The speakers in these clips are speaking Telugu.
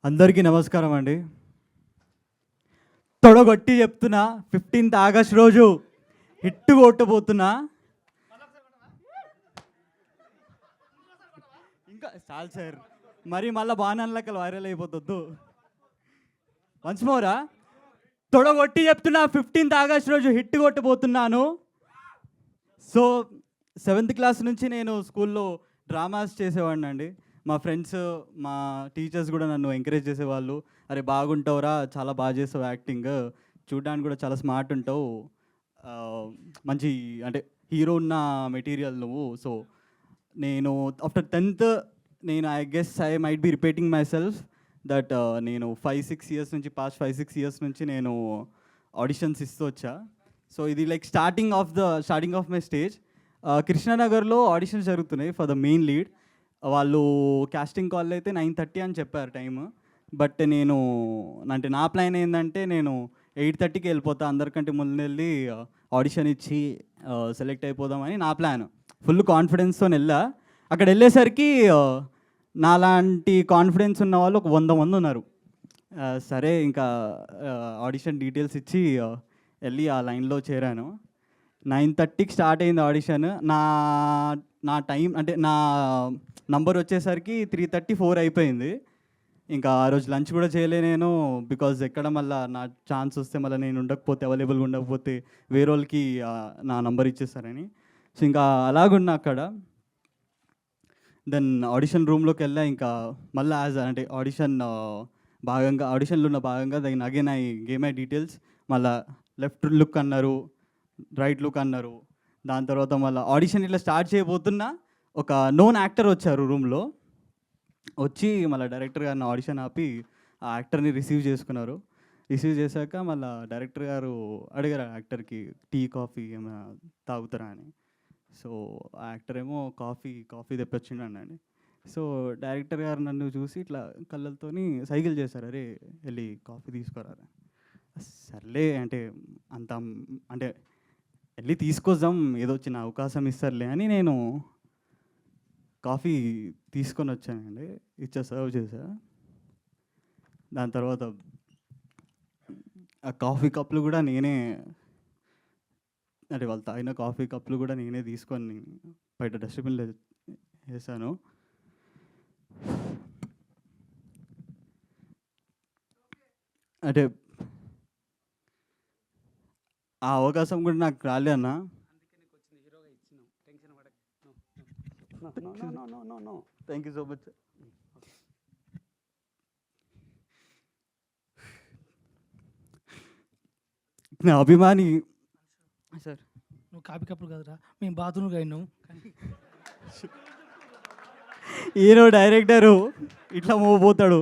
అందరికీ నమస్కారం అండి. తొడగొట్టి చెప్తున్నా 15th ఆగస్ట్ రోజు హిట్ కొట్టబోతున్నా. ఇంకా చాలు సార్, మరి మళ్ళీ బాణాలకి వైరల్ అయిపోతుంది. వన్స్ మోరా, తొడగొట్టి చెప్తున్నా 15th ఆగస్ట్ రోజు హిట్ కొట్టబోతున్నాను. సో 7th క్లాస్ నుంచి నేను స్కూల్లో డ్రామాస్ చేసేవాడిని అండి. మా ఫ్రెండ్స్, మా టీచర్స్ కూడా నన్ను ఎంకరేజ్ చేసేవాళ్ళు. అరే బాగుంటావురా, చాలా బాగా చేసావు యాక్టింగ్, చూడడానికి కూడా చాలా స్మార్ట్ ఉంటావు, మంచి అంటే హీరో ఉన్న మెటీరియల్ నువ్వు. సో నేను ఆఫ్టర్ 10th నేను I might be repeating my self that నేను 5-6 ఇయర్స్ నుంచి పాస్ట్ 5-6 ఇయర్స్ నుంచి నేను ఆడిషన్స్ ఇస్తూ వచ్చా. సో ఇది like starting of my stage. కృష్ణానగర్లో ఆడిషన్స్ జరుగుతున్నాయి ఫర్ ద మెయిన్ లీడ్. వాళ్ళు కాస్టింగ్ కాల్ అయితే 9:30 అని చెప్పారు టైము. బట్ నేను అంటే నా ప్లాన్ ఏంటంటే నేను 8:30కి వెళ్ళిపోతా, అందరికంటే ముందు వెళ్ళి ఆడిషన్ ఇచ్చి సెలెక్ట్ అయిపోదామని నా ప్లాన్. ఫుల్ కాన్ఫిడెన్స్తో వెళ్ళా. అక్కడ వెళ్ళేసరికి నాలాంటి కాన్ఫిడెన్స్ ఉన్న వాళ్ళు ఒక 100 మంది ఉన్నారు. సరే ఇంకా ఆడిషన్ డీటెయిల్స్ ఇచ్చి వెళ్ళి ఆ లైన్లో చేరాను. 9:30కి స్టార్ట్ అయింది ఆడిషన్. నా టైం అంటే నా నంబర్ వచ్చేసరికి 3:34 అయిపోయింది. ఇంకా ఆ రోజు లంచ్ కూడా చేయలే నేను, బికాజ్ ఎక్కడ మళ్ళీ నా ఛాన్స్ వస్తే మళ్ళీ నేను ఉండకపోతే, అవైలబుల్గా ఉండకపోతే వేరే వాళ్ళకి నా నంబర్ ఇచ్చేస్తారని. సో ఇంకా అలాగున్నా అక్కడ. దెన్ ఆడిషన్ రూమ్లోకి వెళ్ళా. ఇంకా మళ్ళీ అంటే ఆడిషన్లో ఉన్న భాగంగా then again I gave my details. మళ్ళీ లెఫ్ట్ లుక్ అన్నారు, రైట్ లుక్ అన్నారు. దాని తర్వాత మళ్ళీ ఆడిషన్ ఇట్లా స్టార్ట్ చేయబోతున్నా ఒక నోన్ యాక్టర్ వచ్చారు రూమ్లో. వచ్చి మళ్ళీ డైరెక్టర్ గారిని ఆడిషన్ ఆపి ఆ యాక్టర్ని రిసీవ్ చేసుకున్నారు. రిసీవ్ చేశాక మళ్ళీ డైరెక్టర్ గారు అడిగారు ఆ యాక్టర్కి టీ కాఫీ ఏమైనా తాగుతారా అని. సో ఆ యాక్టర్ ఏమో కాఫీ తెప్పొచ్చిండండి. సో డైరెక్టర్ గారు నన్ను చూసి ఇట్లా కళ్ళతోని సైకిల్ చేశారు, అరే వెళ్ళి కాఫీ తీసుకురారా. సర్లే అంటే అంటే వెళ్ళి తీసుకొద్దాం, ఏదో చిన్న అవకాశం ఇస్తారులే అని నేను కాఫీ తీసుకొని వచ్చానండి. సర్వ్ చేశా. దాని తర్వాత ఆ కాఫీ కప్పులు కూడా నేనే, అంటే వాళ్ళు తాగిన కాఫీ కప్పులు కూడా నేనే తీసుకొని బయట డస్ట్బిన్లో వేసాను. అంటే ఆ అవకాశం కూడా నాకు రాలే అన్న. Thank you so much. నా అభిమాని సార్, నువ్వు కాపీ కప్పులు కదరా, మేము బాత్రూమ్ అయినాం. హీరో డైరెక్టరు ఇట్లా పోతాడు.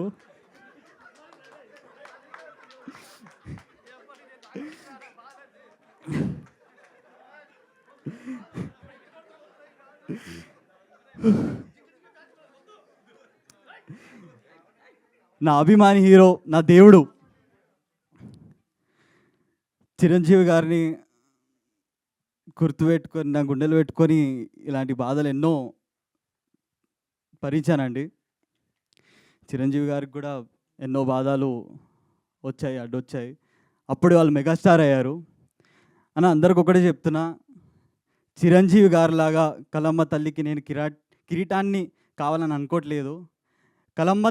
నా అభిమాని హీరో, నా దేవుడు చిరంజీవి గారిని గుర్తుపెట్టుకొని నా గుండెలు పెట్టుకొని ఇలాంటి బాధలు ఎన్నో భరించానండి. చిరంజీవి గారికి కూడా ఎన్నో బాధలు వచ్చాయి, అడ్డొచ్చాయి. అప్పుడు వాళ్ళు మెగాస్టార్ అయ్యారు. అని అందరికి ఒకటే చెప్తున్నా, చిరంజీవి గారిలాగా కలమ్మ తల్లికి నేను కిరీటాన్ని కావాలని అనుకోవట్లేదు. కలమ్మ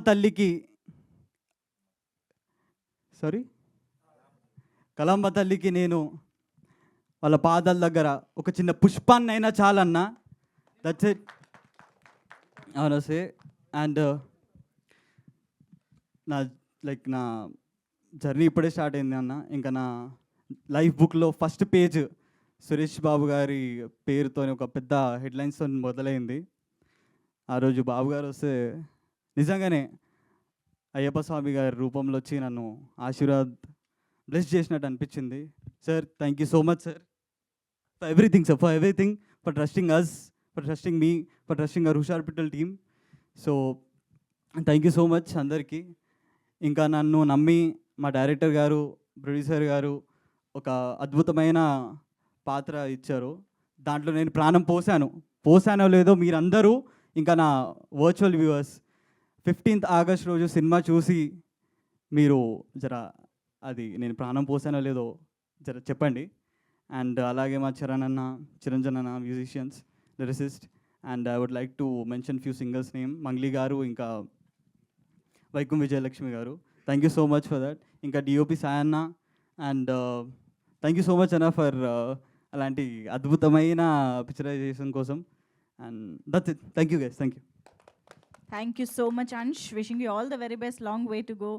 తల్లికి నేను వాళ్ళ పాదాల దగ్గర ఒక చిన్న పుష్పాన్ని అయినా చాలన్నా. That's it. అవునా సే. అండ్ నా జర్నీ ఇప్పుడే స్టార్ట్ అయింది అన్న. ఇంకా నా లైఫ్ బుక్లో ఫస్ట్ పేజ్ సురేష్ బాబు గారి పేరుతో ఒక పెద్ద హెడ్లైన్స్తో మొదలైంది. ఆ రోజు బాబు గారు వస్తే నిజంగానే అయ్యప్ప స్వామి గారి రూపంలో వచ్చి నన్ను బ్లెస్ చేసినట్టు అనిపించింది. Sir, thank you so much sir for everything sir, for trusting us, for trusting me, for trusting our Hushar Pittal team. So thank you so much అందరికీ. ఇంకా నన్ను నమ్మి మా డైరెక్టర్ గారు, ప్రొడ్యూసర్ గారు ఒక అద్భుతమైన పాత్ర ఇచ్చారు. దాంట్లో నేను ప్రాణం పోసానో లేదో మీరందరూ, ఇంకా నా వర్చువల్ వ్యూవర్స్ 15th ఆగస్ట్ రోజు సినిమా చూసి మీరు జర అది నేను ప్రాణం పోసానో లేదో జర చెప్పండి. అండ్ అలాగే మా చిరంజన్ అన్న musicians, lyricist, and I would like to mention few singers name, Mangli గారు, ఇంకా వైకుం విజయలక్ష్మి గారు. Thank you so much for that. ఇంకా DOP Sayanna, and thank you so much అన్న ఫర్ అలాంటి అద్భుతమైన పిక్చరైజేషన్ కోసం. And that's it. Thank you guys. Thank you. Thank you so much, Ansh. Wishing you all the very best. Long way to go.